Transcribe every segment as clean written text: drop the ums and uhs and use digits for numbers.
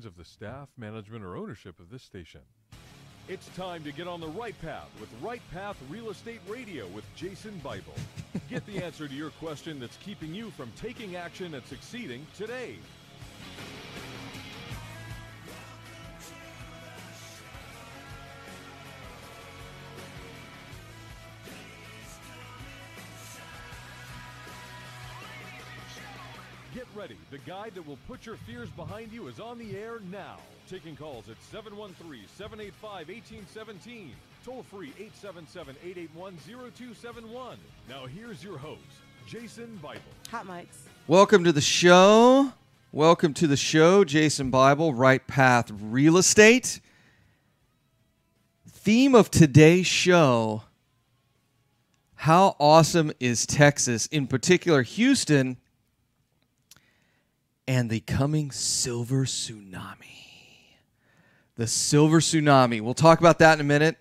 of the staff, management, or ownership of this station. It's time to get on the right path with Right Path Real Estate Radio with Jason Bible. Get the answer to your question that's keeping you from taking action and succeeding today. Get ready. The guide that will put your fears behind you is on the air now. Taking calls at 713-785-1817. Toll free 877-881-0271. Now here's your host, Jason Bible. Hot mics. Welcome to the show. Welcome to the show, Jason Bible, Right Path Real Estate. Theme of today's show, how awesome is Texas, in particular Houston, and the coming silver tsunami. The silver tsunami. We'll talk about that in a minute.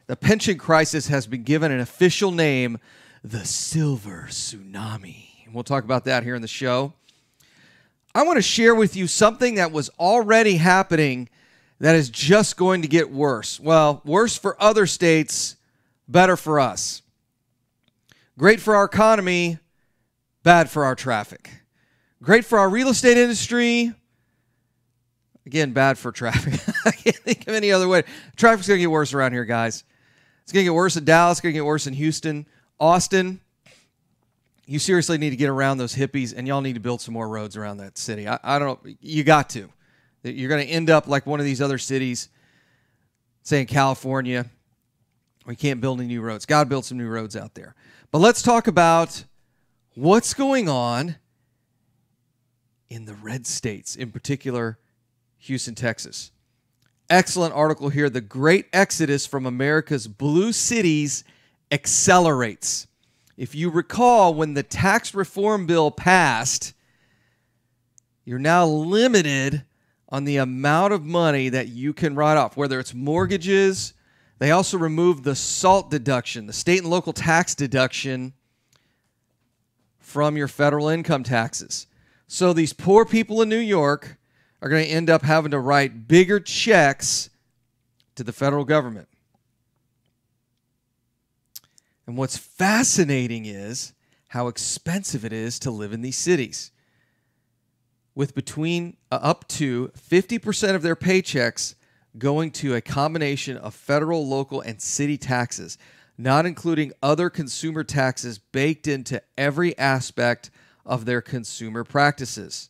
The pension crisis has been given an official name, the silver tsunami. And we'll talk about that here in the show. I want to share with you something that was already happening that is just going to get worse. Well, worse for other states, better for us. Great for our economy, bad for our traffic. Great for our real estate industry. Again, bad for traffic. I can't think of any other way. Traffic's going to get worse around here, guys. It's going to get worse in Dallas. It's going to get worse in Houston. Austin, you seriously need to get around those hippies, and y'all need to build some more roads around that city. I don't know. You got to. You're going to end up like one of these other cities, say in California. We can't build any new roads. Got to build some new roads out there. But let's talk about what's going on in the red states, in particular, Houston, Texas. Excellent article here. The great exodus from America's blue cities accelerates. If you recall, when the tax reform bill passed, you're now limited on the amount of money that you can write off, whether it's mortgages. They also removed the SALT deduction, the state and local tax deduction from your federal income taxes. So these poor people in New York are going to end up having to write bigger checks to the federal government. And what's fascinating is how expensive it is to live in these cities. With between up to 50% of their paychecks going to a combination of federal, local, and city taxes, not including other consumer taxes baked into every aspect of their consumer practices.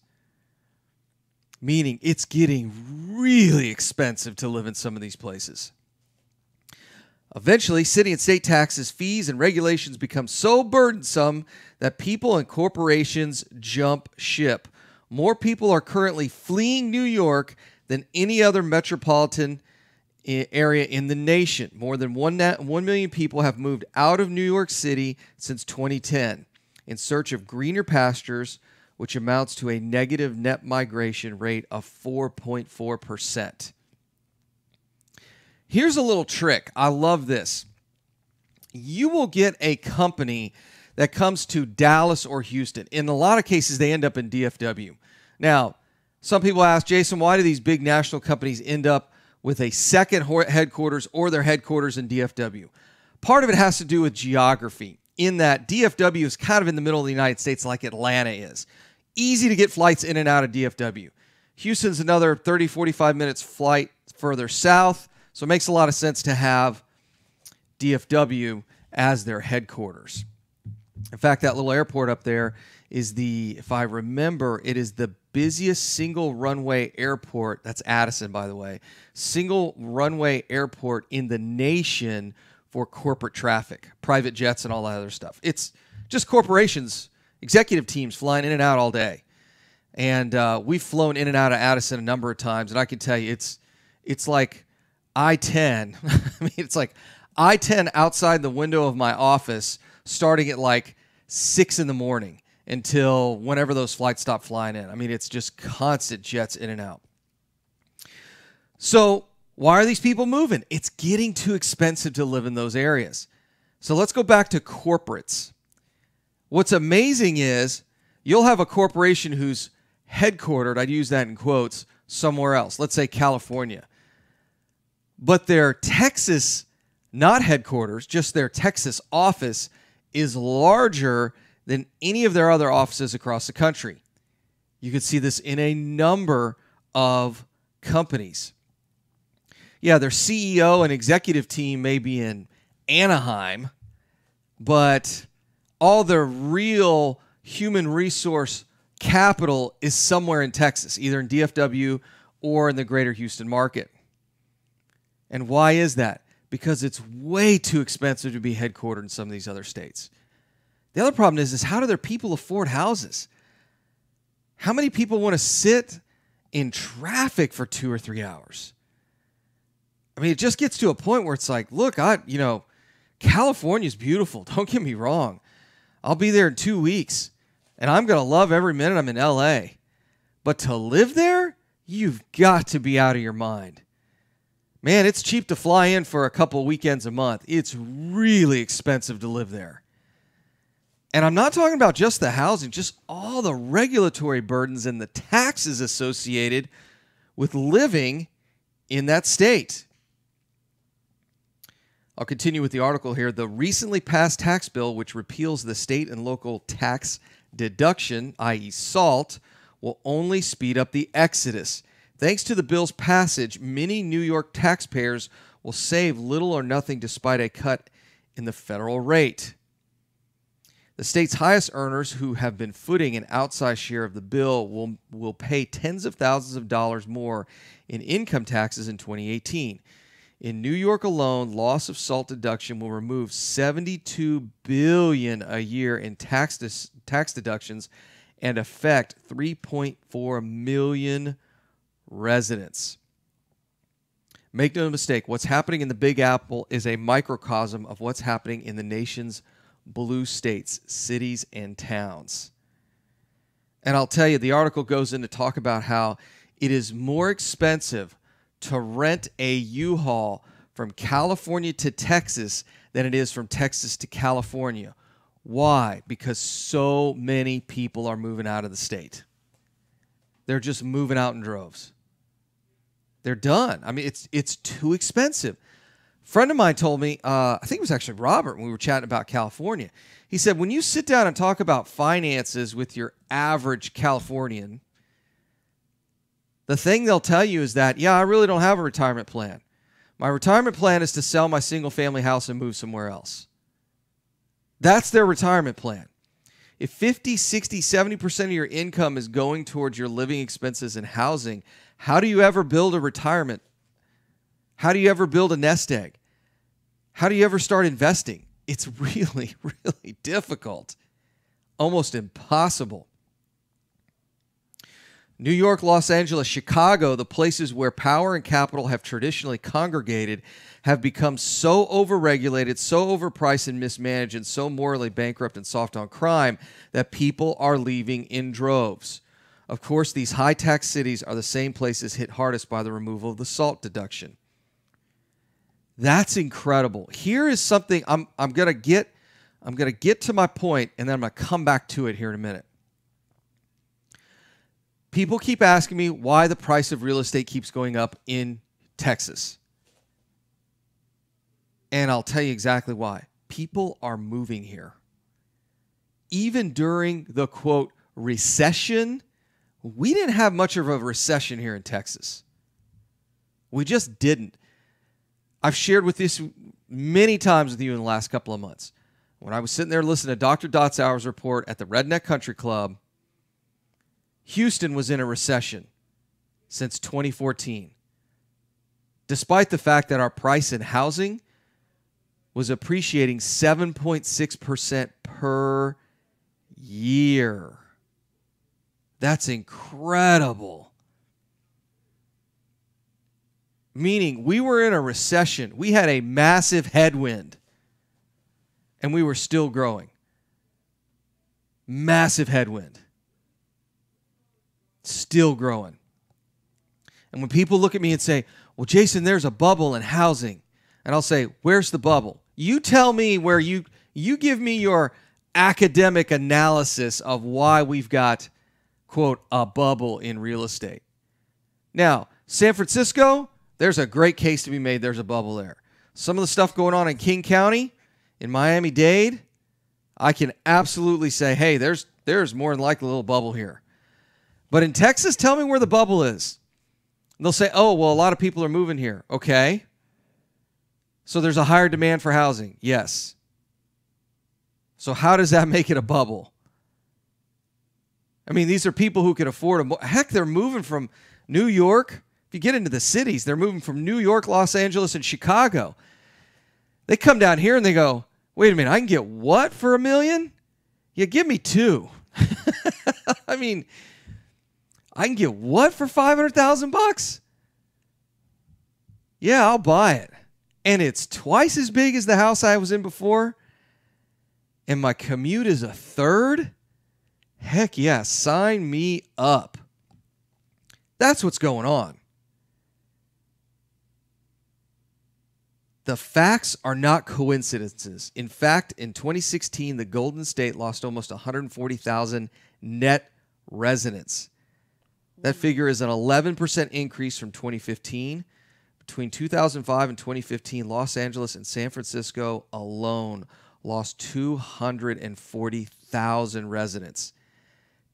Meaning it's getting really expensive to live in some of these places. Eventually, city and state taxes, fees, and regulations become so burdensome that people and corporations jump ship. More people are currently fleeing New York than any other metropolitan area in the nation. More than 1 million people have moved out of New York City since 2010 in search of greener pastures, which amounts to a negative net migration rate of 4.4%. Here's a little trick. I love this. You will get a company that comes to Dallas or Houston. In a lot of cases, they end up in DFW. Now, some people ask, Jason, why do these big national companies end up with a second headquarters or their headquarters in DFW? Part of it has to do with geography, in that DFW is kind of in the middle of the United States like Atlanta is. Easy to get flights in and out of DFW. Houston's another 30, 45 minutes flight further south, so it makes a lot of sense to have DFW as their headquarters. In fact, that little airport up there is if I remember, it is the busiest single runway airport. That's Addison, by the way. Single runway airport in the nation for corporate traffic, private jets and all that other stuff. It's just corporations, executive teams flying in and out all day. And we've flown in and out of Addison a number of times, and I can tell you it's like I-10. I mean, it's like I-10 outside the window of my office starting at like 6 in the morning until whenever those flights stop flying in. I mean, it's just constant jets in and out. So why are these people moving? It's getting too expensive to live in those areas. So let's go back to corporates. What's amazing is you'll have a corporation whose headquartered, I'd use that in quotes, somewhere else, let's say California. But their Texas, not headquarters, just their Texas office is larger than any of their other offices across the country. You could see this in a number of companies. Yeah, their CEO and executive team may be in Anaheim, but all their real human resource capital is somewhere in Texas, either in DFW or in the greater Houston market. And why is that? Because it's way too expensive to be headquartered in some of these other states. The other problem is how do their people afford houses? How many people want to sit in traffic for 2 or 3 hours? I mean, it just gets to a point where it's like, look, California's beautiful. Don't get me wrong. I'll be there in 2 weeks, and I'm going to love every minute I'm in LA. But to live there, you've got to be out of your mind. Man, it's cheap to fly in for a couple weekends a month. It's really expensive to live there. And I'm not talking about just the housing, just all the regulatory burdens and the taxes associated with living in that state. I'll continue with the article here. The recently passed tax bill, which repeals the state and local tax deduction, i.e. SALT, will only speed up the exodus. Thanks to the bill's passage, many New York taxpayers will save little or nothing despite a cut in the federal rate. The state's highest earners, who have been footing an outsized share of the bill, will pay tens of thousands of dollars more in income taxes in 2018. In New York alone, loss of SALT deduction will remove $72 billion a year in tax deductions and affect 3.4 million residents. Make no mistake, what's happening in the Big Apple is a microcosm of what's happening in the nation's blue states, cities, and towns. And I'll tell you, the article goes in to talk about how it is more expensive to rent a U-Haul from California to Texas than it is from Texas to California. Why? Because so many people are moving out of the state. They're just moving out in droves. They're done. I mean, it's too expensive. A friend of mine told me, I think it was actually Robert, when we were chatting about California. He said, when you sit down and talk about finances with your average Californian, the thing they'll tell you is that, yeah, I really don't have a retirement plan. My retirement plan is to sell my single-family house and move somewhere else. That's their retirement plan. If 50, 60, 70% of your income is going towards your living expenses and housing, how do you ever build a retirement? How do you ever build a nest egg? How do you ever start investing? It's really, really difficult. Almost impossible. New York, Los Angeles, Chicago, the places where power and capital have traditionally congregated, have become so overregulated, so overpriced and mismanaged, and so morally bankrupt and soft on crime that people are leaving in droves. Of course, these high-tax cities are the same places hit hardest by the removal of the SALT deduction. That's incredible. Here is something I'm gonna get to my point, and then I'm gonna come back to it here in a minute. People keep asking me why the price of real estate keeps going up in Texas. And I'll tell you exactly why. People are moving here. Even during the, quote, recession, we didn't have much of a recession here in Texas. We just didn't. I've shared with this many times with you in the last couple of months. When I was sitting there listening to Dr. Dotzauer's report at the Redneck Country Club, Houston was in a recession since 2014, despite the fact that our price in housing was appreciating 7.6% per year. That's incredible. Meaning we were in a recession. We had a massive headwind, and we were still growing. Massive headwind. Still growing. And when people look at me and say, well, Jason, there's a bubble in housing. And I'll say, where's the bubble? You tell me where you give me your academic analysis of why we've got, quote, a bubble in real estate. Now, San Francisco, there's a great case to be made. There's a bubble there. Some of the stuff going on in King County, in Miami-Dade, I can absolutely say, hey, there's more than likely a little bubble here. But in Texas, tell me where the bubble is. And they'll say, oh, well, a lot of people are moving here. Okay. So there's a higher demand for housing. Yes. So how does that make it a bubble? I mean, these are people who can afford heck, they're moving from New York. If you get into the cities, they're moving from New York, Los Angeles, and Chicago. They come down here and they go, wait a minute, I can get what for $1 million? Yeah, give me 2. I mean, I can get what for $500,000? Yeah, I'll buy it. And it's twice as big as the house I was in before. And my commute is a third? Heck yeah, sign me up. That's what's going on. The facts are not coincidences. In fact, in 2016, the Golden State lost almost 140,000 net residents. That figure is an 11% increase from 2015. Between 2005 and 2015, Los Angeles and San Francisco alone lost 240,000 residents.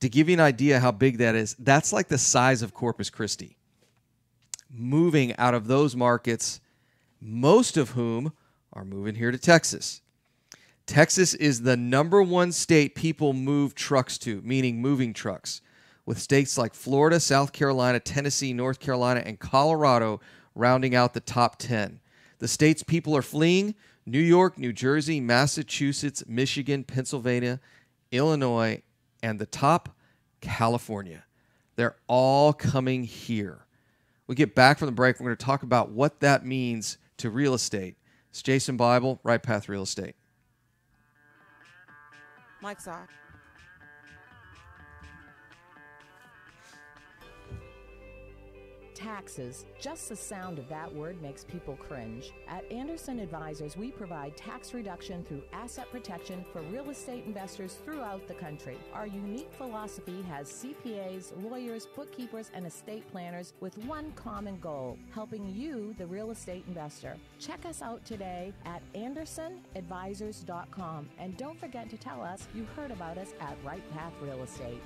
To give you an idea how big that is, that's like the size of Corpus Christi. Moving out of those markets, most of whom are moving here to Texas. Texas is the #1 state people move trucks to, meaning moving trucks, with states like Florida, South Carolina, Tennessee, North Carolina, and Colorado rounding out the top 10. The states people are fleeing: New York, New Jersey, Massachusetts, Michigan, Pennsylvania, Illinois, and the top, California. They're all coming here. We get back from the break, we're going to talk about what that means to real estate. It's Jason Bible, Right Path Real Estate. Mike's off. Taxes. Just the sound of that word makes people cringe. At Anderson Advisors, we provide tax reduction through asset protection for real estate investors throughout the country. Our unique philosophy has CPAs, lawyers, bookkeepers, and estate planners with one common goal: helping you, the real estate investor. Check us out today at AndersonAdvisors.com, and don't forget to tell us you heard about us at Right Path Real Estate.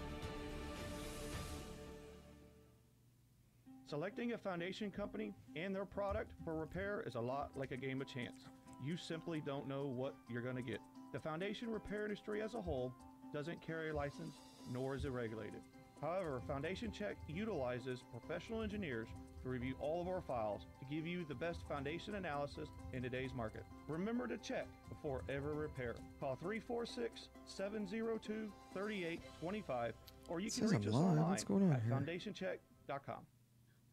Selecting a foundation company and their product for repair is a lot like a game of chance. You simply don't know what you're going to get. The foundation repair industry as a whole doesn't carry a license, nor is it regulated. However, Foundation Check utilizes professional engineers to review all of our files to give you the best foundation analysis in today's market. Remember to check before every repair. Call 346-702-3825, or you can reach us online at foundationcheck.com.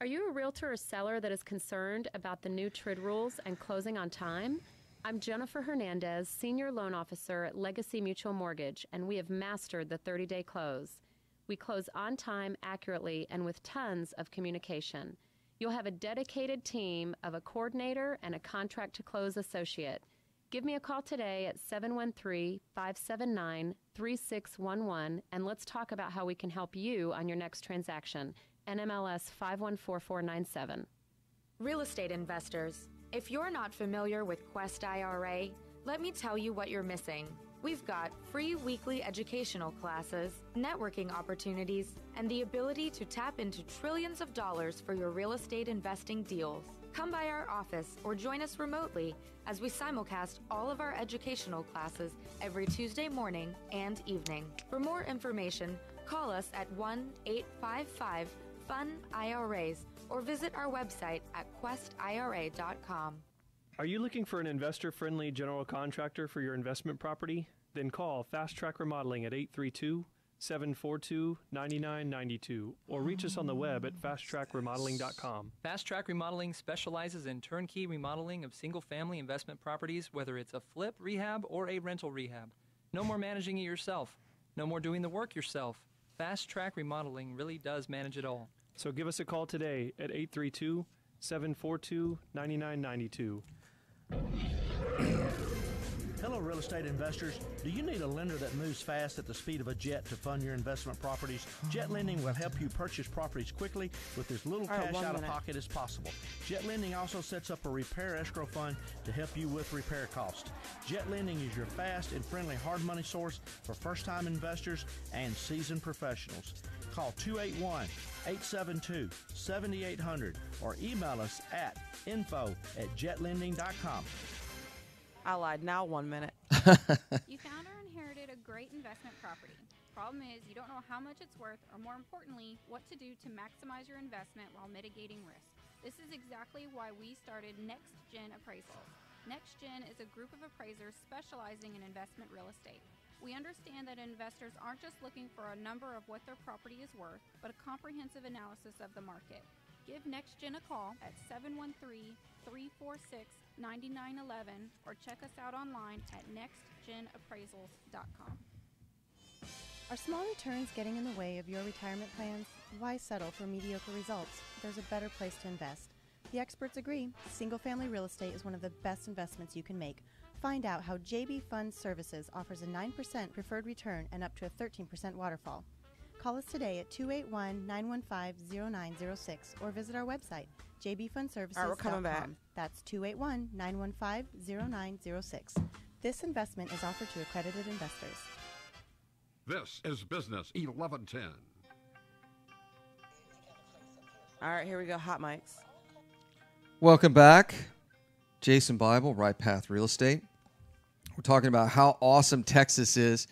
Are you a realtor or seller that is concerned about the new TRID rules and closing on time? I'm Jennifer Hernandez, Senior Loan Officer at Legacy Mutual Mortgage, and we have mastered the 30-day close. We close on time, accurately, and with tons of communication. You'll have a dedicated team of a coordinator and a contract-to-close associate. Give me a call today at 713-579-3611, and let's talk about how we can help you on your next transaction. NMLS 514497. Real estate investors, if you're not familiar with Quest IRA, let me tell you what you're missing. We've got free weekly educational classes, networking opportunities, and the ability to tap into trillions of dollars for your real estate investing deals. Come by our office or join us remotely as we simulcast all of our educational classes every Tuesday morning and evening. For more information, call us at 1-855-FUN-IRAs or visit our website at questira.com. Are you looking for an investor-friendly general contractor for your investment property? Then call Fast Track Remodeling at 832-742-9992 or reach us on the web at fasttrackremodeling.com. Fast Track Remodeling specializes in turnkey remodeling of single-family investment properties, whether it's a flip, rehab, or a rental rehab. No more managing it yourself. No more doing the work yourself. Fast Track Remodeling really does manage it all. So give us a call today at 832-742-9992. Hello, real estate investors. Do you need a lender that moves fast at the speed of a jet to fund your investment properties? Jet Lending will help you purchase properties quickly with as little cash out of pocket as possible. Jet Lending also sets up a repair escrow fund to help you with repair costs. Jet Lending is your fast and friendly hard money source for first-time investors and seasoned professionals. Call 281-872-7800 or email us at info@jetlending.com. I lied. Now 1 minute. You found or inherited a great investment property. Problem is, you don't know how much it's worth, or more importantly, what to do to maximize your investment while mitigating risk. This is exactly why we started Next Gen Appraisals. Next Gen is a group of appraisers specializing in investment real estate. We understand that investors aren't just looking for a number of what their property is worth, but a comprehensive analysis of the market. Give Next Gen a call at 713-346-9911 or check us out online at nextgenappraisals.com. Are small returns getting in the way of your retirement plans? Why settle for mediocre results? There's a better place to invest. The experts agree. Single-family real estate is one of the best investments you can make. Find out how JB Fund Services offers a 9% preferred return and up to a 13% waterfall. Call us today at 281-915-0906 or visit our website, jbfundservices.com. All right, we're coming back. That's 281-915-0906. This investment is offered to accredited investors. This is Business 1110. All right, here we go. Hot mics. Welcome back. Jason Bible, Right Path Real Estate. We're talking about how awesome Texas is.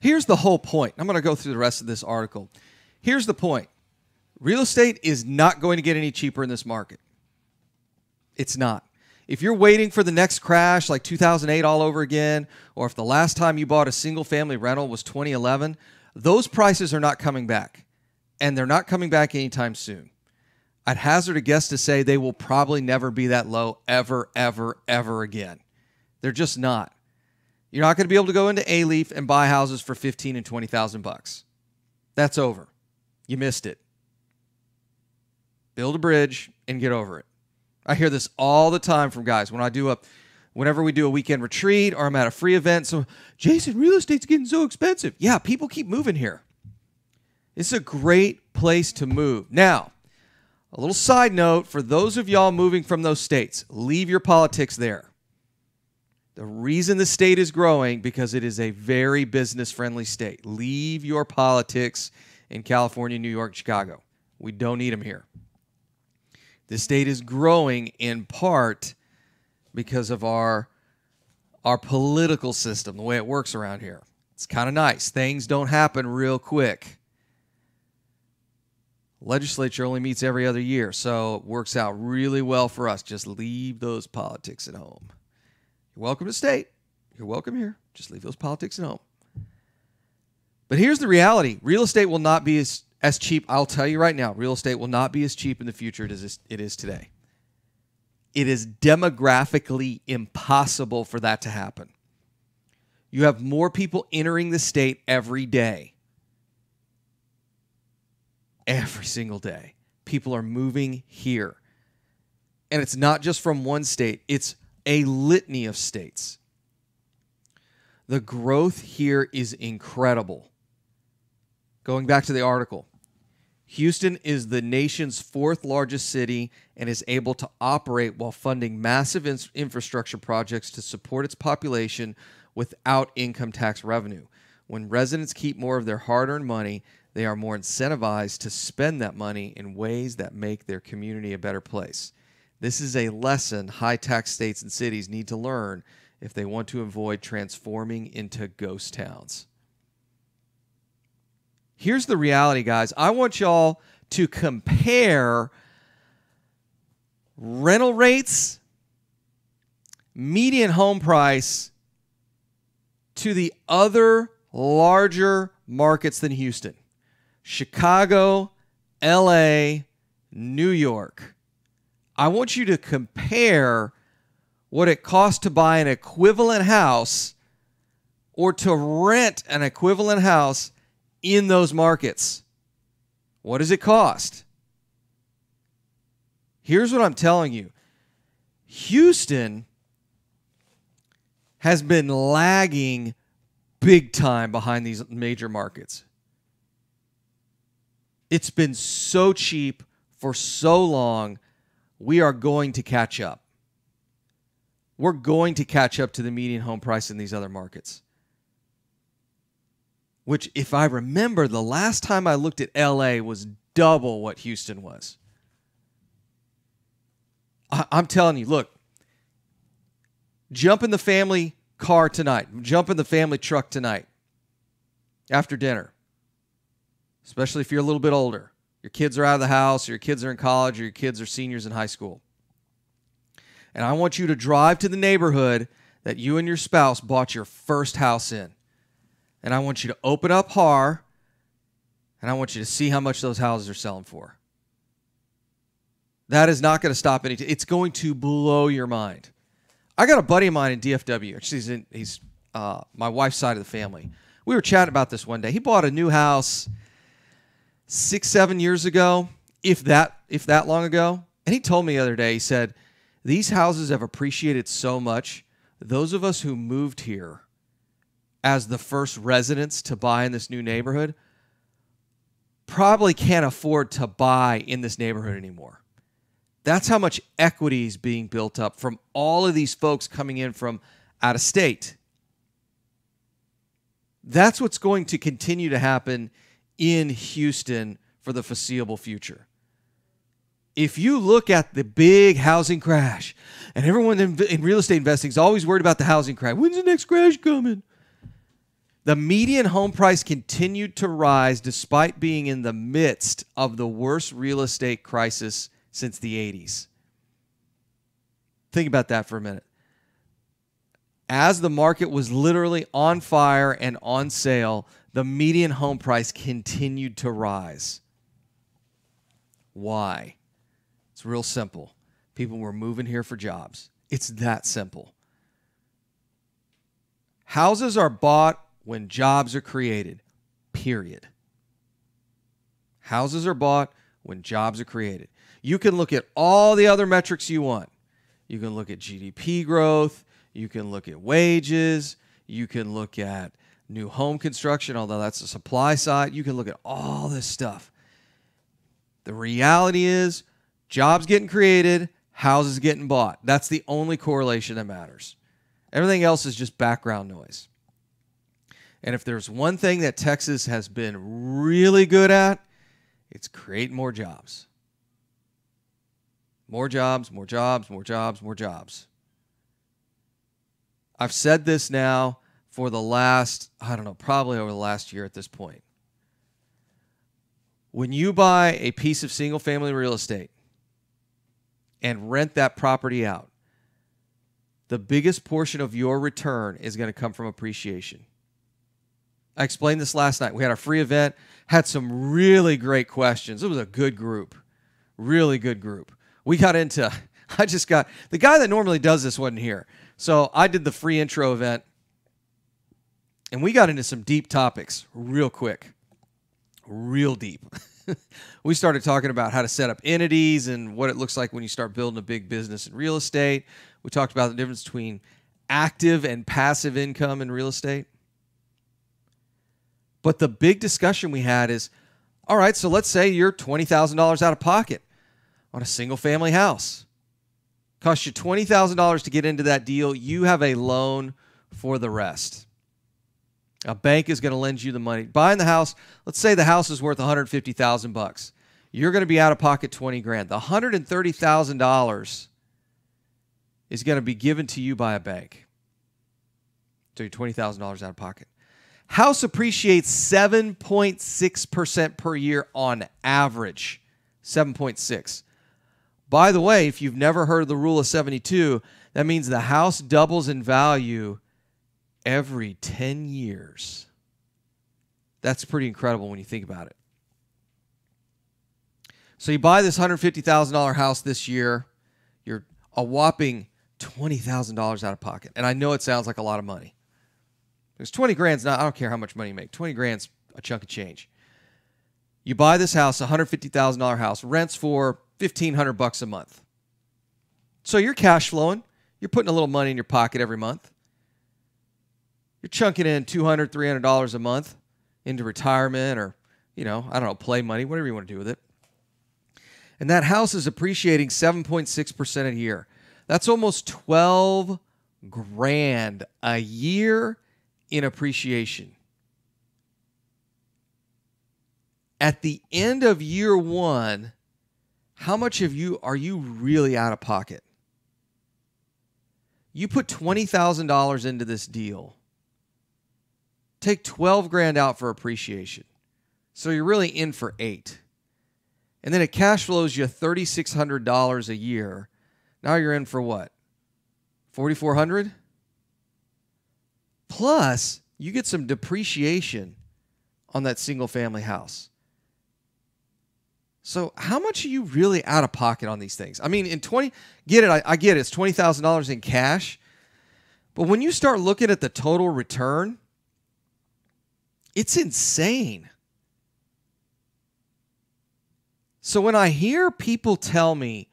Here's the whole point. I'm going to go through the rest of this article. Here's the point. Real estate is not going to get any cheaper in this market. It's not. If you're waiting for the next crash like 2008 all over again, or if the last time you bought a single-family rental was 2011, those prices are not coming back. And they're not coming back anytime soon. I'd hazard a guess to say they will probably never be that low ever, ever, ever again. They're just not. You're not going to be able to go into A-Leaf and buy houses for $15,000 and $20,000. That's over. You missed it. Build a bridge and get over it. I hear this all the time from guys whenever we do a weekend retreat or I'm at a free event. So, Jason, real estate's getting so expensive. Yeah, people keep moving here. It's a great place to move. Now, a little side note for those of y'all moving from those states, leave your politics there. The reason the state is growing because it is a very business-friendly state. Leave your politics in California, New York, Chicago. We don't need them here. The state is growing in part because of our political system, the way it works around here. It's kind of nice. Things don't happen real quick. Legislature only meets every other year, so it works out really well for us. Just leave those politics at home. You're welcome to state. You're welcome here. Just leave those politics at home. But here's the reality. Real estate will not be as cheap. I'll tell you right now, real estate will not be as cheap in the future as it is today. It is demographically impossible for that to happen. You have more people entering the state every day. Every single day. People are moving here. And it's not just from one state. It's a litany of states. The growth here is incredible. Going back to the article, Houston is the nation's fourth largest city and is able to operate while funding massive infrastructure projects to support its population without income tax revenue. When residents keep more of their hard-earned money, they are more incentivized to spend that money in ways that make their community a better place. This is a lesson high-tax states and cities need to learn if they want to avoid transforming into ghost towns. Here's the reality, guys. I want y'all to compare rental rates, median home price, to the other larger markets than Houston. Chicago, LA, New York. I want you to compare what it costs to buy an equivalent house or to rent an equivalent house in those markets. What does it cost? Here's what I'm telling you. Houston has been lagging big time behind these major markets. It's been so cheap for so long. We are going to catch up. We're going to catch up to the median home price in these other markets. Which, if I remember, the last time I looked at LA was double what Houston was. I'm telling you, look, jump in the family car tonight. Jump in the family truck tonight after dinner, especially if you're a little bit older. Your kids are out of the house, or your kids are in college, or your kids are seniors in high school. And I want you to drive to the neighborhood that you and your spouse bought your first house in. And I want you to open up HAR, and I want you to see how much those houses are selling for. That is not going to stop anything. It's going to blow your mind. I got a buddy of mine in DFW. Actually, he's my wife's side of the family. We were chatting about this one day. He bought a new house 6-7 years ago, if that long ago. And he told me the other day, he said, these houses have appreciated so much. Those of us who moved here as the first residents to buy in this new neighborhood probably can't afford to buy in this neighborhood anymore. That's how much equity is being built up from all of these folks coming in from out of state. That's what's going to continue to happen in Houston for the foreseeable future. If you look at the big housing crash, and everyone in real estate investing is always worried about the housing crash. When's the next crash coming? The median home price continued to rise despite being in the midst of the worst real estate crisis since the 80s. Think about that for a minute. As the market was literally on fire and on sale, the median home price continued to rise. Why? It's real simple. People were moving here for jobs. It's that simple. Houses are bought when jobs are created, period. Houses are bought when jobs are created. You can look at all the other metrics you want. You can look at GDP growth. You can look at wages. You can look at new home construction, although that's the supply side. You can look at all this stuff. The reality is jobs getting created, houses getting bought. That's the only correlation that matters. Everything else is just background noise. And if there's one thing that Texas has been really good at, it's creating more jobs. More jobs, more jobs, more jobs, more jobs. I've said this now for the last, probably over the last year at this point. When you buy a piece of single-family real estate and rent that property out, the biggest portion of your return is going to come from appreciation. I explained this last night. We had our free event, had some really great questions. It was a good group, really good group. We got into, the guy that normally does this wasn't here. So I did the free intro event, and we got into some deep topics real quick, real deep. We started talking about how to set up entities and what it looks like when you start building a big business in real estate. We talked about the difference between active and passive income in real estate. But the big discussion we had is, all right, so let's say you're $20,000 out of pocket on a single-family house. Cost you $20,000 to get into that deal. You have a loan for the rest. A bank is going to lend you the money. Buying the house, let's say the house is worth $150,000. You're going to be out of pocket $20,000. The $130,000 is going to be given to you by a bank. So you're $20,000 out of pocket. House appreciates 7.6% per year on average. 7.6. By the way, if you've never heard of the rule of 72, that means the house doubles in value every 10 years. That's pretty incredible when you think about it. So you buy this $150,000 house this year, you're a whopping $20,000 out of pocket. And I know it sounds like a lot of money. Because $20,000's not, I don't care how much money you make. $20,000's a chunk of change. You buy this house, $150,000 house, rents for $1,500 a month. So you're cash flowing. You're putting a little money in your pocket every month. You're chunking in $200, $300 a month into retirement or, I don't know, play money, whatever you want to do with it. And that house is appreciating 7.6% a year. That's almost 12 grand a year in appreciation. At the end of year one, how much are you really out of pocket? You put $20,000 into this deal. Take 12 grand out for appreciation. So you're really in for 8. And then it cash flows you $3,600 a year. Now you're in for what? $4,400? Plus, you get some depreciation on that single family house. So how much are you really out of pocket on these things? I mean, I get it, it's $20,000 in cash. But when you start looking at the total return, it's insane. So when I hear people tell me,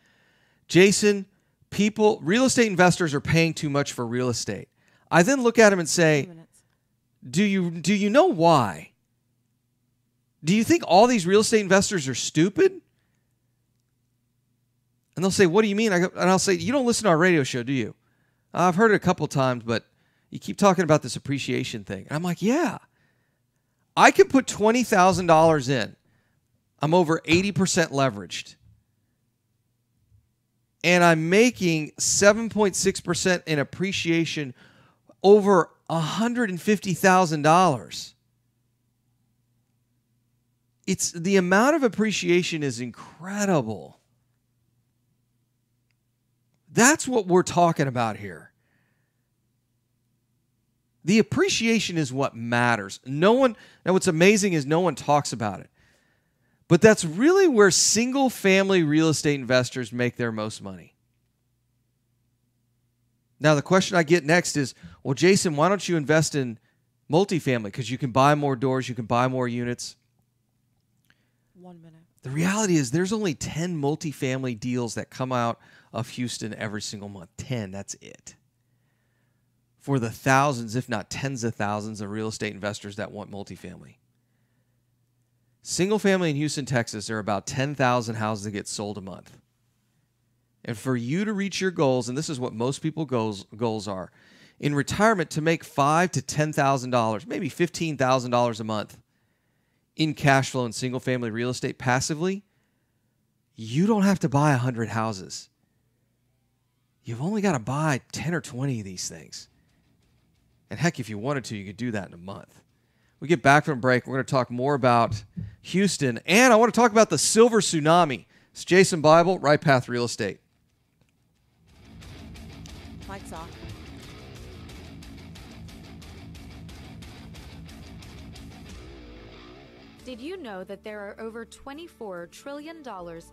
Jason, real estate investors are paying too much for real estate, I then look at them and say, do you know why? Do you think all these real estate investors are stupid? And they'll say, what do you mean? And I'll say, you don't listen to our radio show, do you? I've heard it a couple times, but you keep talking about this appreciation thing. And I'm like, yeah. I could put $20,000 in. I'm over 80% leveraged. And I'm making 7.6% in appreciation over $150,000. The amount of appreciation is incredible. That's what we're talking about here. The appreciation is what matters. Now what's amazing is no one talks about it. But that's really where single-family real estate investors make their most money. Now, the question I get next is, well, Jason, why don't you invest in multifamily? Because you can buy more doors, you can buy more units. 1 minute. The reality is there's only 10 multifamily deals that come out of Houston every single month. 10, that's it. For the thousands, if not tens of thousands of real estate investors that want multifamily. Single family in Houston, Texas, there are about 10,000 houses that get sold a month. And for you to reach your goals, and this is what most people's goals are, in retirement to make $5,000 to $10,000, maybe $15,000 a month in cash flow in single family real estate passively, you don't have to buy 100 houses. You've only got to buy 10 or 20 of these things. And heck, if you wanted to, you could do that in a month. We get back from break, we're going to talk more about Houston, and I want to talk about the silver tsunami. It's Jason Bible, Right Path Real Estate. Mike's off. Did you know that there are over $24 trillion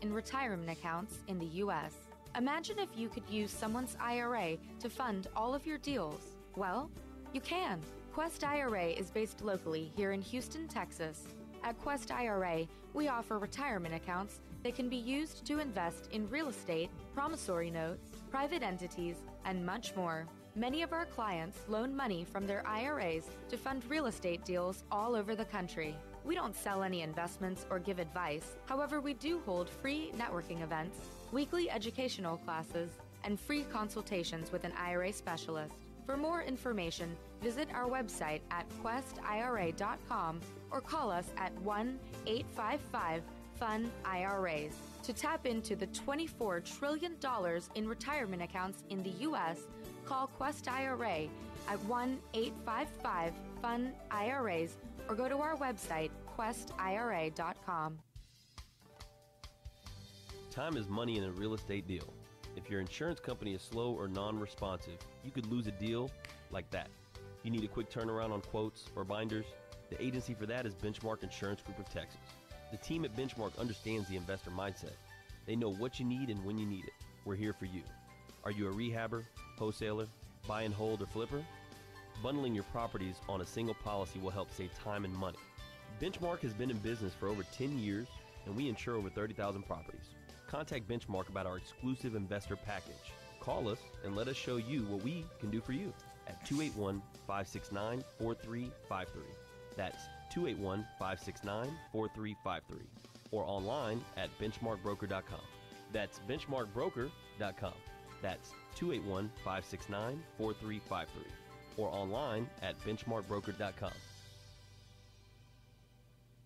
in retirement accounts in the U.S.? Imagine if you could use someone's IRA to fund all of your deals. Well, you can. Quest IRA is based locally here in Houston, Texas. At Quest IRA, we offer retirement accounts that can be used to invest in real estate, promissory notes, private entities, and much more. Many of our clients loan money from their IRAs to fund real estate deals all over the country. We don't sell any investments or give advice. However, we do hold free networking events, weekly educational classes, and free consultations with an IRA specialist. For more information, visit our website at questira.com or call us at 1-855-FUN-IRAs. To tap into the $24 trillion in retirement accounts in the U.S., call Quest IRA at 1-855-FUN-IRAs or go to our website, questira.com. Time is money in a real estate deal. If your insurance company is slow or non-responsive, you could lose a deal like that. You need a quick turnaround on quotes or binders? The agency for that is Benchmark Insurance Group of Texas. The team at Benchmark understands the investor mindset. They know what you need and when you need it. We're here for you. Are you a rehabber, wholesaler, buy and hold, or flipper? Bundling your properties on a single policy will help save time and money. Benchmark has been in business for over 10 years, and we insure over 30,000 properties. Contact Benchmark about our exclusive investor package. Call us and let us show you what we can do for you. at 281-569-4353. That's 281-569-4353. Or online at benchmarkbroker.com. That's benchmarkbroker.com. That's 281-569-4353. Or online at benchmarkbroker.com.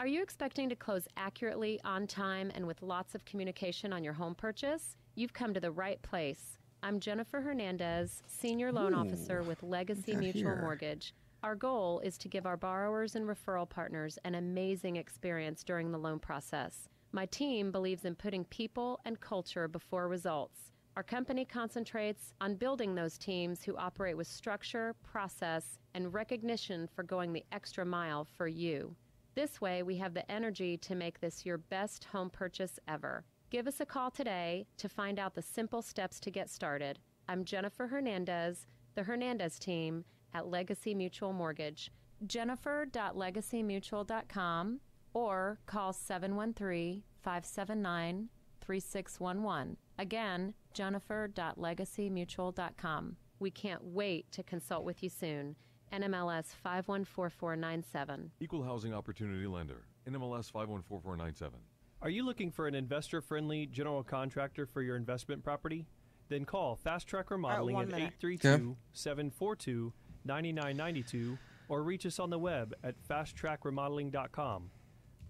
Are you expecting to close accurately, on time, and with lots of communication on your home purchase? You've come to the right place. I'm Jennifer Hernandez, Senior Loan Officer with Legacy Mutual Mortgage. Our goal is to give our borrowers and referral partners an amazing experience during the loan process. My team believes in putting people and culture before results. Our company concentrates on building those teams who operate with structure, process, and recognition for going the extra mile for you. This way, we have the energy to make this your best home purchase ever. Give us a call today to find out the simple steps to get started. I'm Jennifer Hernandez, the Hernandez team at Legacy Mutual Mortgage. Jennifer.legacymutual.com or call 713-579-3611. Again, Jennifer.legacymutual.com. We can't wait to consult with you soon. NMLS 514497. Equal Housing Opportunity Lender. NMLS 514497. Are you looking for an investor-friendly general contractor for your investment property? Then call Fast Track Remodeling at 832-742-9992 or reach us on the web at fasttrackremodeling.com.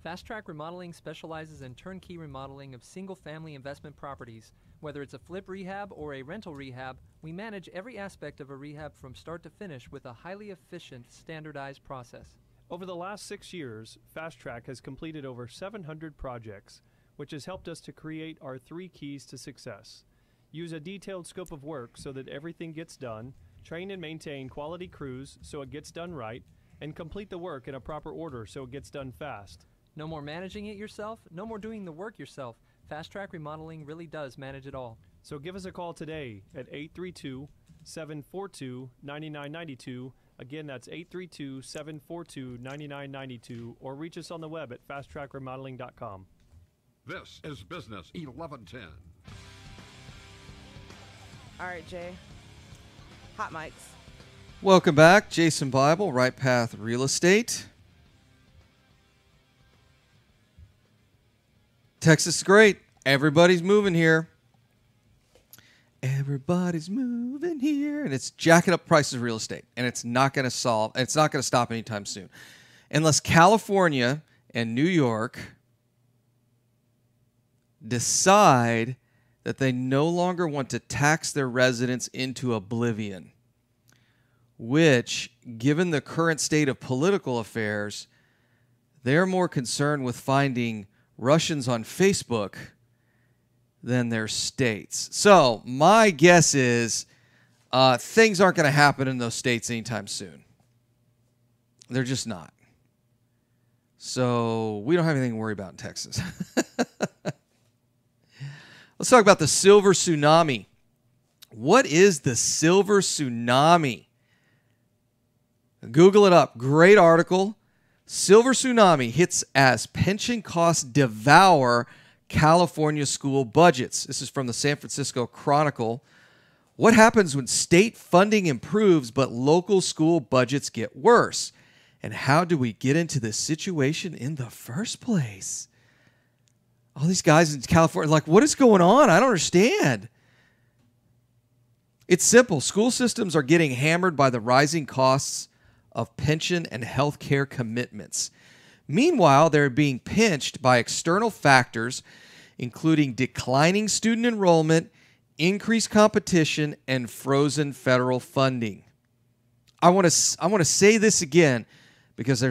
Fast Track Remodeling specializes in turnkey remodeling of single-family investment properties. Whether it's a flip rehab or a rental rehab, we manage every aspect of a rehab from start to finish with a highly efficient, standardized process. Over the last 6 years, Fast Track has completed over 700 projects, which has helped us to create our 3 keys to success. Use a detailed scope of work so that everything gets done, train and maintain quality crews so it gets done right, and complete the work in a proper order so it gets done fast. No more managing it yourself, no more doing the work yourself. Fast Track Remodeling really does manage it all. So give us a call today at 832-742-9992. Again, that's 832-742-9992, or reach us on the web at fasttrackremodeling.com. This is Business 1110. All right, Jay. Hot mics. Welcome back. Jason Bible, Right Path Real Estate. Texas is great. Everybody's moving here. Everybody's moving here. And it's jacking up prices of real estate. And it's not going to stop anytime soon. Unless California and New York decide that they no longer want to tax their residents into oblivion. Which, given the current state of political affairs, they're more concerned with finding Russians on Facebook than their states. So my guess is things aren't going to happen in those states anytime soon. They're just not. So we don't have anything to worry about in Texas. Let's talk about the silver tsunami. What is the silver tsunami? Google it up. Great article. Silver tsunami hits as pension costs devour California school budgets. This is from the San Francisco Chronicle. What happens when state funding improves but local school budgets get worse? And how do we get into this situation in the first place? All these guys in California are like, what is going on? I don't understand. It's simple. School systems are getting hammered by the rising costs of pension and health care commitments. Meanwhile, they're being pinched by external factors, including declining student enrollment, increased competition, and frozen federal funding. I want to say this again because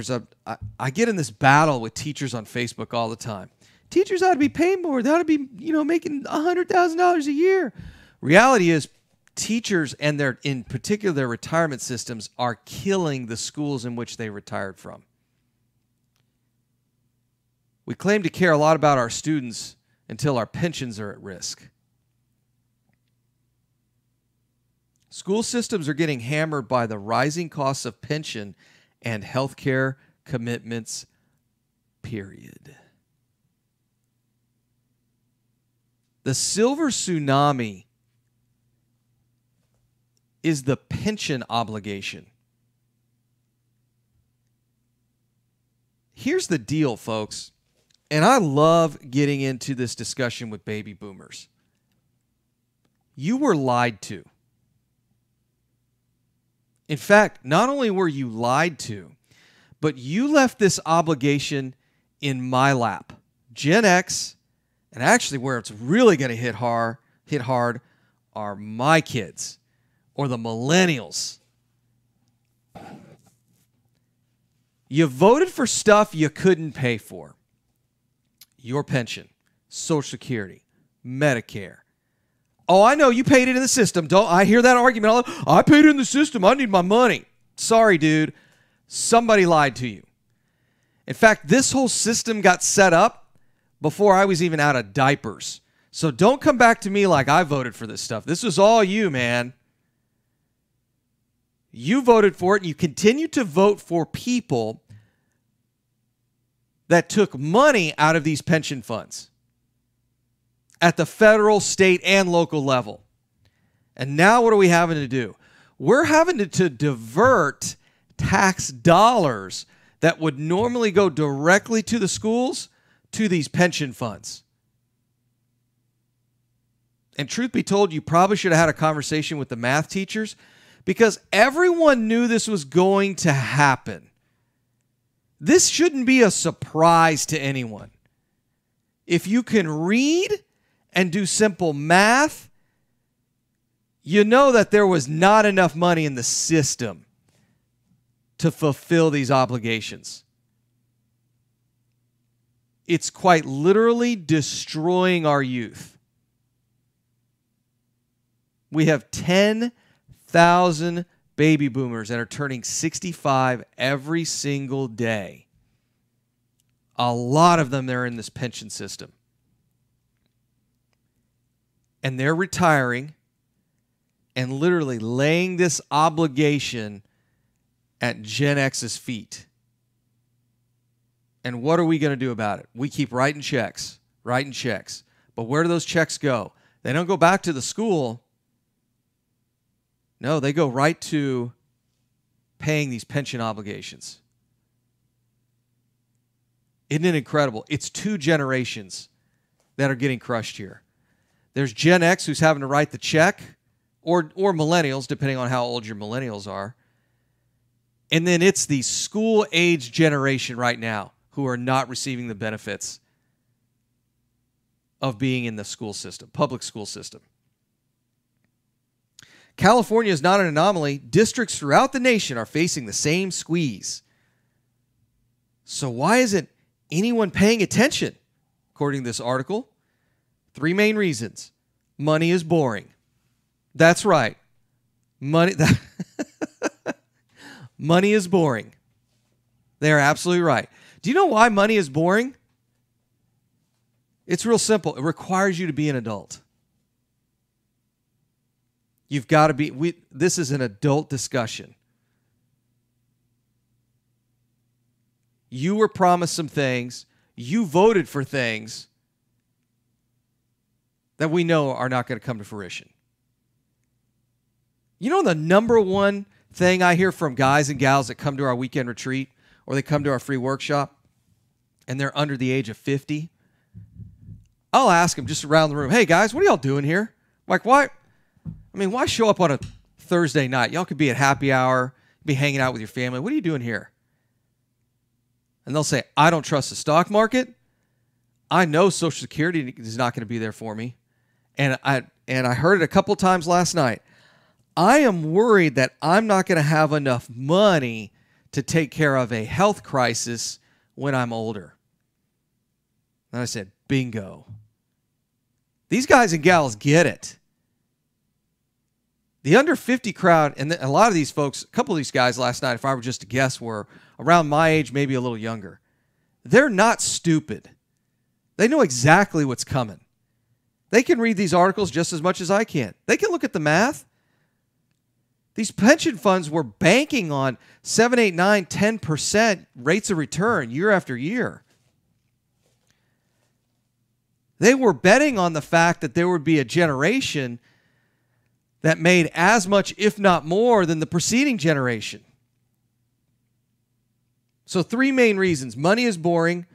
I get in this battle with teachers on Facebook all the time. Teachers ought to be paying more. They ought to be, making $100,000 a year. Reality is, teachers and in particular their retirement systems are killing the schools in which they retired from. We claim to care a lot about our students until our pensions are at risk. School systems are getting hammered by the rising costs of pension and health care commitments, period. The silver tsunami is the pension obligation. Here's the deal, folks, and I love getting into this discussion with baby boomers. You were lied to. In fact, not only were you lied to, but you left this obligation in my lap. Gen X, and actually where it's really going to hit hard are my kids or the millennials. You voted for stuff you couldn't pay for. Your pension, Social Security, Medicare. Oh, I know you paid it in the system. Don't I hear that argument? I paid it in the system. I need my money. Sorry, dude. Somebody lied to you. In fact, this whole system got set up before I was even out of diapers. So don't come back to me like I voted for this stuff. This was all you, man. You voted for it, and you continue to vote for people that took money out of these pension funds at the federal, state, and local level. And now what are we having to do? We're having to divert tax dollars that would normally go directly to the schools to these pension funds. And truth be told, you probably should have had a conversation with the math teachers, because everyone knew this was going to happen. This shouldn't be a surprise to anyone. If you can read and do simple math, you know that there was not enough money in the system to fulfill these obligations. It's quite literally destroying our youth. We have 10,000 baby boomers that are turning 65 every single day. A lot of them, they're in this pension system. And they're retiring and literally laying this obligation at Gen X's feet. And what are we going to do about it? We keep writing checks. But where do those checks go? They don't go back to the school. No, they go right to paying these pension obligations. Isn't it incredible? It's 2 generations that are getting crushed here. There's Gen X who's having to write the check, or millennials, depending on how old your millennials are. And then it's the school-age generation right now who are not receiving the benefits of being in the school system, public school system. California is not an anomaly. Districts throughout the nation are facing the same squeeze. So why isn't anyone paying attention? According to this article, 3 main reasons. Money is boring. That's right. Money is boring. They're absolutely right. Do you know why money is boring? It's real simple. It requires you to be an adult. You've got to be, this is an adult discussion. You were promised some things. You voted for things that we know are not going to come to fruition. You know the number one thing I hear from guys and gals that come to our weekend retreat or they come to our free workshop and they're under the age of 50? I'll ask them just around the room, hey guys, what are y'all doing here? Like, why show up on a Thursday night? Y'all could be at happy hour, be hanging out with your family. What are you doing here? And they'll say, I don't trust the stock market. I know Social Security is not going to be there for me. And I heard it a couple times last night. I am worried that I'm not going to have enough money to take care of a health crisis when I'm older. And I said, bingo. These guys and gals get it. The under 50 crowd, and a lot of these folks, a couple of these guys last night, if I were just to guess, were around my age, maybe a little younger. They're not stupid. They know exactly what's coming. They can read these articles just as much as I can. They can look at the math. These pension funds were banking on 7, 8, 9, 10% rates of return year after year. They were betting on the fact that there would be a generation that made as much, if not more, than the preceding generation. So 3 main reasons. Money is boring,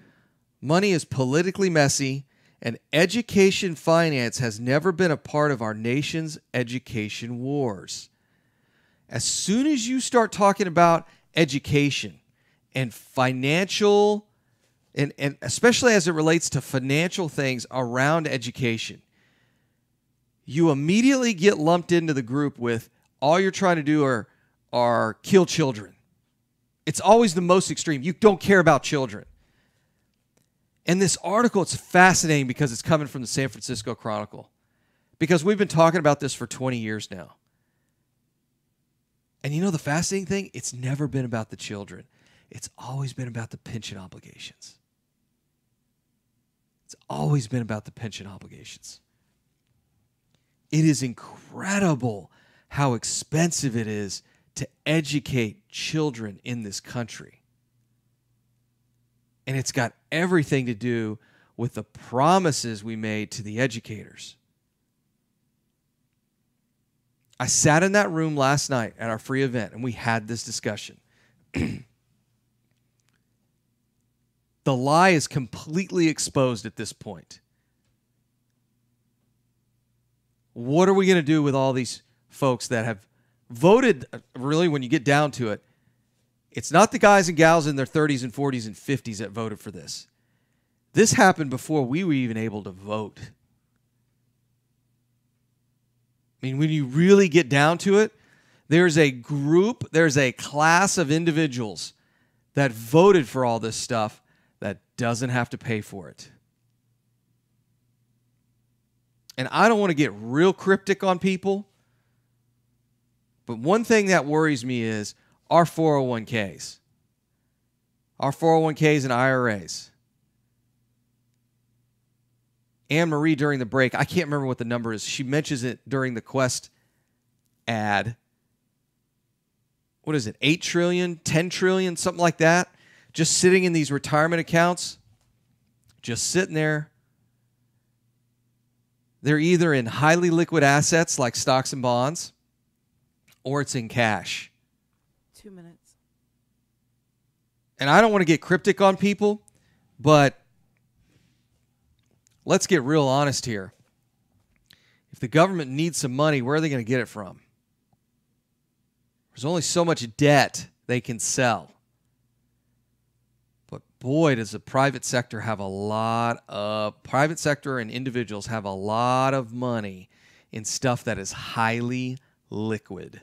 money is politically messy, and education finance has never been a part of our nation's education wars. As soon as you start talking about education and financial, and especially as it relates to financial things around education, you immediately get lumped into the group with all you're trying to do are kill children. It's always the most extreme. You don't care about children. And this article, it's fascinating because it's coming from the San Francisco Chronicle. Because we've been talking about this for 20 years now. And you know the fascinating thing? It's never been about the children. It's always been about the pension obligations. It's always been about the pension obligations. It is incredible how expensive it is to educate children in this country. And it's got everything to do with the promises we made to the educators. I sat in that room last night at our free event, and we had this discussion. The lie is completely exposed at this point. What are we going to do with all these folks that have voted? Really, when you get down to it, it's not the guys and gals in their 30s and 40s and 50s that voted for this. This happened before we were even able to vote. I mean, when you really get down to it, there's a group, there's a class of individuals that voted for all this stuff that doesn't have to pay for it. And I don't want to get real cryptic on people, but one thing that worries me is our 401ks. Our 401ks and IRAs. Anne-Marie, during the break, I can't remember what the number is. She mentions it during the Quest ad. What is it, 8 trillion, 10 trillion, something like that? Just sitting in these retirement accounts, just sitting there. They're either in highly liquid assets like stocks and bonds, or it's in cash. 2 minutes. And I don't want to get cryptic on people, but let's get real honest here. If the government needs some money, where are they going to get it from? There's only so much debt they can sell. But boy, does the private sector have a lot of, private sector and individuals have a lot of money in stuff that is highly liquid.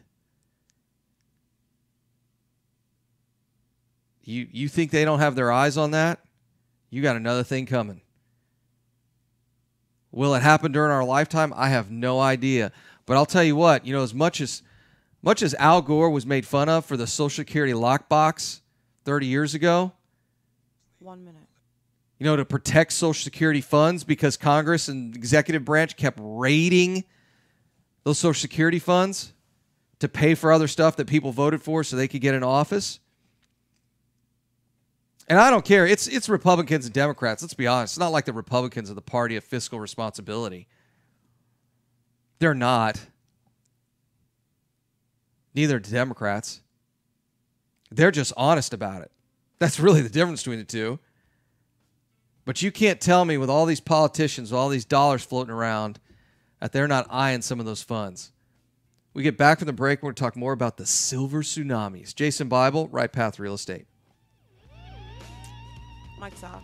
You think they don't have their eyes on that? You got another thing coming. Will it happen during our lifetime? I have no idea. But I'll tell you what, you know, as much as Al Gore was made fun of for the Social Security lockbox 30 years ago, 1 minute. You know, to protect Social Security funds because Congress and the executive branch kept raiding those Social Security funds to pay for other stuff that people voted for so they could get in office. And I don't care. It's Republicans and Democrats. Let's be honest. It's not like the Republicans are the party of fiscal responsibility. They're not. Neither are the Democrats. They're just honest about it. That's really the difference between the two. But you can't tell me with all these politicians, all these dollars floating around, that they're not eyeing some of those funds. We get back from the break. We're going to talk more about the silver tsunamis. Jason Bible, Right Path Real Estate. Mike's off.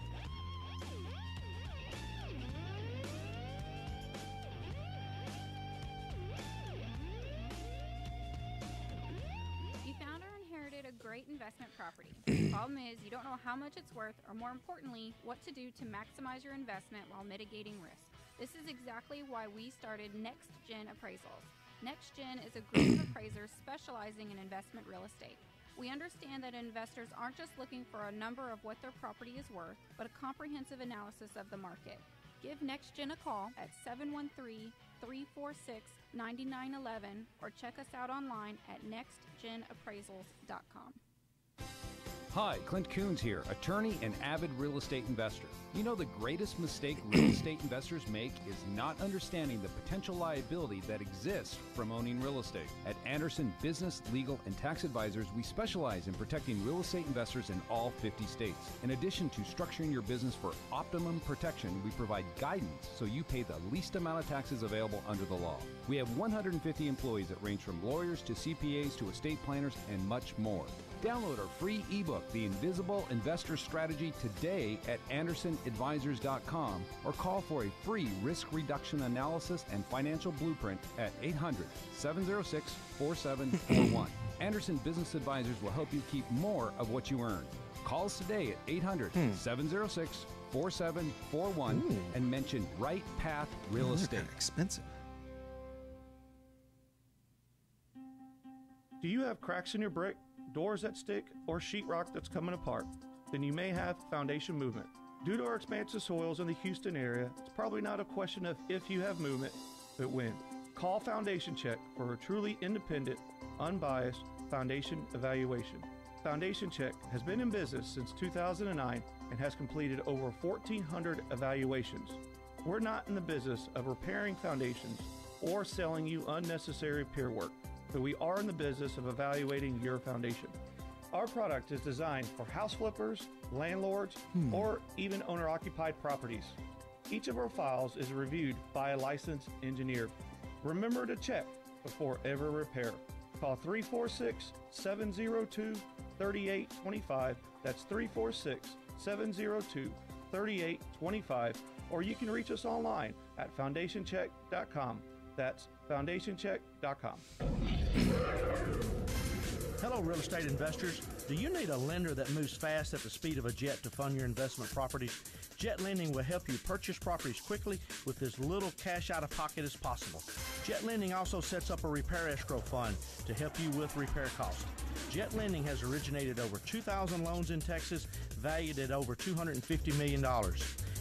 You found or inherited a great investment property. Problem is, you don't know how much it's worth, or more importantly, what to do to maximize your investment while mitigating risk. This is exactly why we started Next Gen Appraisals. Next Gen is a group of appraisers specializing in investment real estate. We understand that investors aren't just looking for a number of what their property is worth, but a comprehensive analysis of the market. Give NextGen a call at 713-346-9911 or check us out online at nextgenappraisals.com. Hi, Clint Coons here, attorney and avid real estate investor. You know, the greatest mistake real estate investors make is not understanding the potential liability that exists from owning real estate. At Anderson Business, Legal, and Tax Advisors, we specialize in protecting real estate investors in all 50 states. In addition to structuring your business for optimum protection, we provide guidance so you pay the least amount of taxes available under the law. We have 150 employees that range from lawyers to CPAs to estate planners and much more. Download our free ebook, The Invisible Investor Strategy, today at AndersonAdvisors.com or call for a free risk reduction analysis and financial blueprint at 800-706-4741. Anderson Business Advisors will help you keep more of what you earn. Call us today at 800-706-4741 and mention Right Path Real Estate. Expensive. Do you have cracks in your brick, doors that stick, or sheetrock that's coming apart? Then you may have foundation movement. Due to our expansive soils in the Houston area, it's probably not a question of if you have movement, but when. Call Foundation Check for a truly independent, unbiased foundation evaluation. Foundation Check has been in business since 2009 and has completed over 1,400 evaluations. We're not in the business of repairing foundations or selling you unnecessary peer work, but we are in the business of evaluating your foundation. Our product is designed for house flippers, landlords, or even owner-occupied properties. Each of our files is reviewed by a licensed engineer. Remember to check before every repair. Call 346-702-3825. That's 346-702-3825. Or you can reach us online at foundationcheck.com. That's foundationcheck.com. Hello, real estate investors. Do you need a lender that moves fast at the speed of a jet to fund your investment properties? Jet Lending will help you purchase properties quickly with as little cash out of pocket as possible. Jet Lending also sets up a repair escrow fund to help you with repair costs. Jet Lending has originated over 2,000 loans in Texas, valued at over $250 million.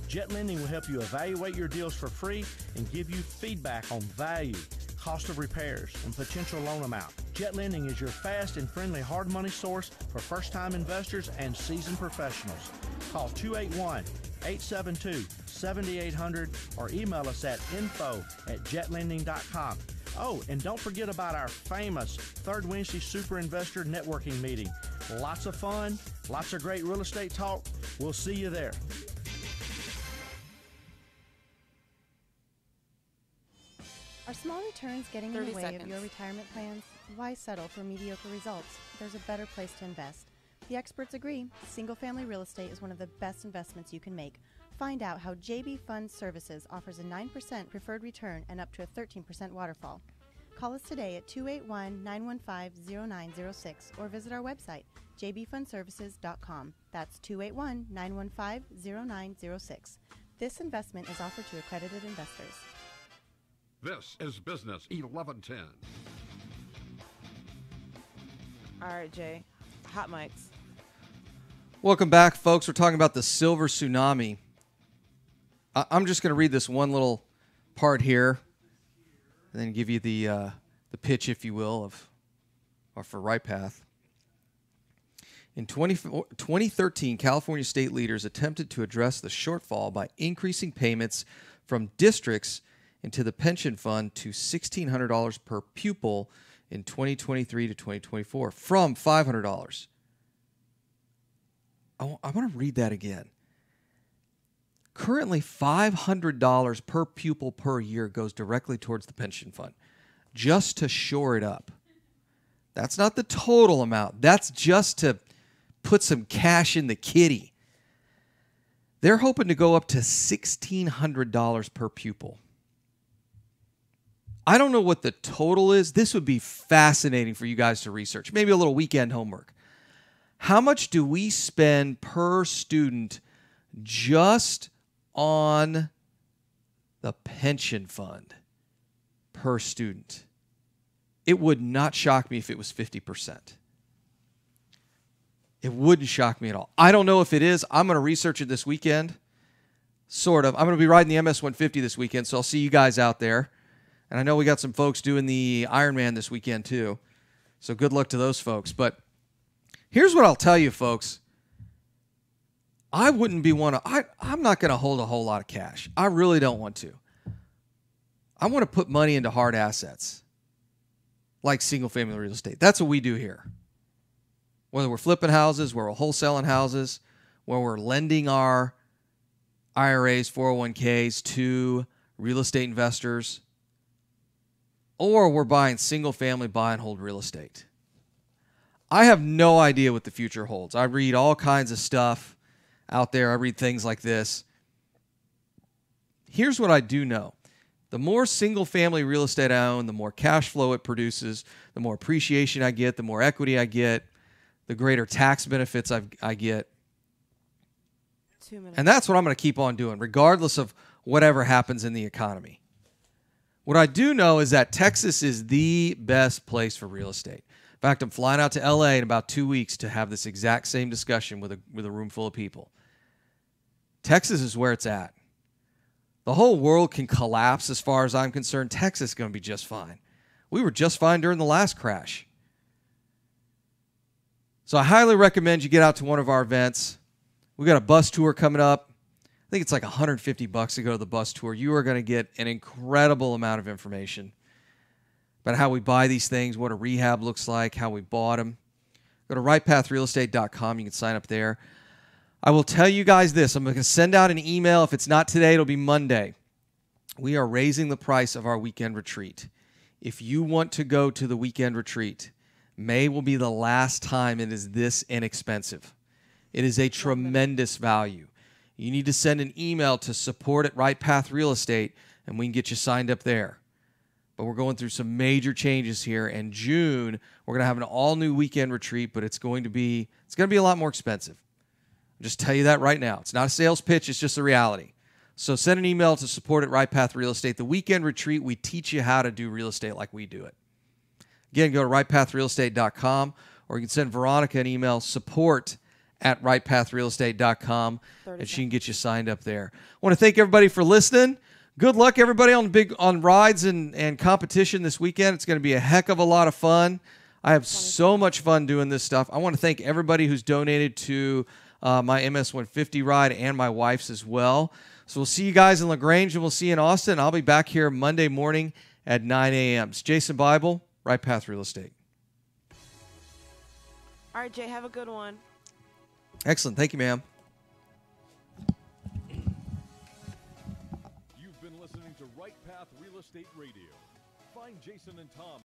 Jet Lending will help you evaluate your deals for free and give you feedback on value, cost of repairs, and potential loan amount. Jet Lending is your fast and friendly hard money source for first-time investors and seasoned professionals. Call 281-872-7800 or email us at info@jetlending.com. Oh, and don't forget about our famous Third Wednesday Super Investor Networking Meeting. Lots of fun, lots of great real estate talk. We'll see you there. Are small returns getting in 30 the way seconds. of your retirement plans? Why settle for mediocre results? There's a better place to invest. The experts agree, single-family real estate is one of the best investments you can make. Find out how JB Fund Services offers a 9% preferred return and up to a 13% waterfall. Call us today at 281-915-0906 or visit our website, jbfundservices.com. That's 281-915-0906. This investment is offered to accredited investors. This is Business 1110. All right, Jay. Hot mics. Welcome back, folks. We're talking about the silver tsunami. I'm just going to read this one little part here and then give you the pitch, if you will, for Right Path. In 2013, California state leaders attempted to address the shortfall by increasing payments from districts into the pension fund to $1,600 per pupil in 2023 to 2024 from $500. I want to read that again. Currently, $500 per pupil per year goes directly towards the pension fund, just to shore it up. That's not the total amount. That's just to put some cash in the kitty. They're hoping to go up to $1,600 per pupil. I don't know what the total is. This would be fascinating for you guys to research. Maybe a little weekend homework. How much do we spend per student just on the pension fund per student? It would not shock me if it was 50%. It wouldn't shock me at all. I don't know if it is. I'm going to research it this weekend. Sort of. I'm going to be riding the MS-150 this weekend, so I'll see you guys out there. And I know we got some folks doing the Ironman this weekend too. So good luck to those folks. But here's what I'll tell you, folks. I wouldn't be one of, I'm not going to hold a whole lot of cash. I really don't want to. I want to put money into hard assets like single family real estate. That's what we do here. Whether we're flipping houses, where we're wholesaling houses, where we're lending our IRAs, 401ks to real estate investors, or we're buying single family buy and hold real estate. I have no idea what the future holds. I read all kinds of stuff out there. I read things like this. Here's what I do know. The more single family real estate I own, the more cash flow it produces, the more appreciation I get, the more equity I get, the greater tax benefits I get. 2 minutes. And that's what I'm going to keep on doing, regardless of whatever happens in the economy. What I do know is that Texas is the best place for real estate. In fact, I'm flying out to LA in about 2 weeks to have this exact same discussion with a room full of people. Texas is where it's at. The whole world can collapse as far as I'm concerned. Texas is going to be just fine. We were just fine during the last crash. So I highly recommend you get out to one of our events. We got a bus tour coming up. I think it's like $150 to go to the bus tour. You are going to get an incredible amount of information about how we buy these things, what a rehab looks like, how we bought them. Go to rightpathrealestate.com. You can sign up there. I will tell you guys this. I'm going to send out an email. If it's not today, it'll be Monday. We are raising the price of our weekend retreat. If you want to go to the weekend retreat, May will be the last time it is this inexpensive. It is a tremendous value. You need to send an email to support at Right Path Real Estate, and we can get you signed up there. But we're going through some major changes here. In June, we're going to have an all-new weekend retreat, but it's going to be a lot more expensive. I'll just tell you that right now. It's not a sales pitch. It's just a reality. So send an email to support at Right Path Real Estate. The weekend retreat, we teach you how to do real estate like we do it. Again, go to rightpathrealestate.com, or you can send Veronica an email, support at rightpathrealestate.com, and she can get you signed up there. I want to thank everybody for listening. Good luck, everybody, on rides and competition this weekend. It's going to be a heck of a lot of fun. I have so much fun doing this stuff. I want to thank everybody who's donated to my MS-150 ride and my wife's as well. So we'll see you guys in LaGrange, and we'll see you in Austin. I'll be back here Monday morning at 9 a.m. It's Jason Bible, Right Path Real Estate. All right, Jay, have a good one. Excellent. Thank you, ma'am. You've been listening to Right Path Real Estate Radio. Find Jason and Tom